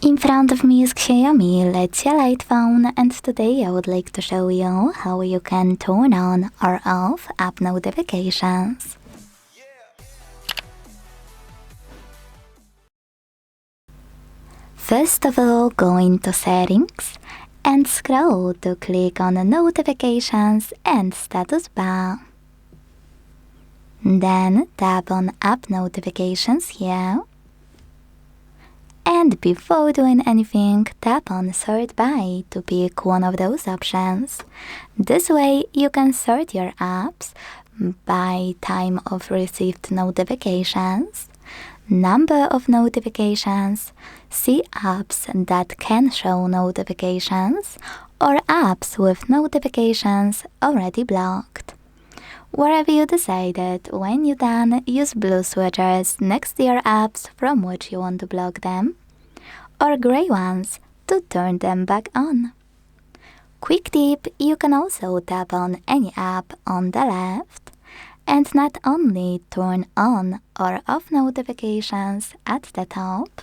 In front of me is XIAOMI Leica Leitzphone, and today I would like to show you how you can turn on or off app notifications. First of all, go into Settings and scroll to click on Notifications and Status bar. Then tap on App Notifications here. And before doing anything, tap on Sort By to pick one of those options. This way you can sort your apps by time of received notifications, number of notifications, see apps that can show notifications, or apps with notifications already blocked. Wherever you decided, when you're done, use blue switches next to your apps from which you want to block them, or grey ones to turn them back on. Quick tip, you can also tap on any app on the left and not only turn on or off notifications at the top,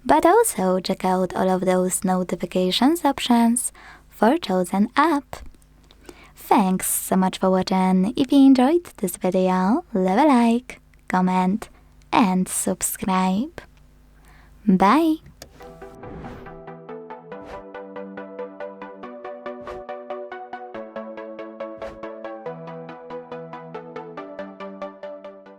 but also check out all of those notifications options for chosen app. Thanks so much for watching. If you enjoyed this video, leave a like, comment and subscribe. Bye!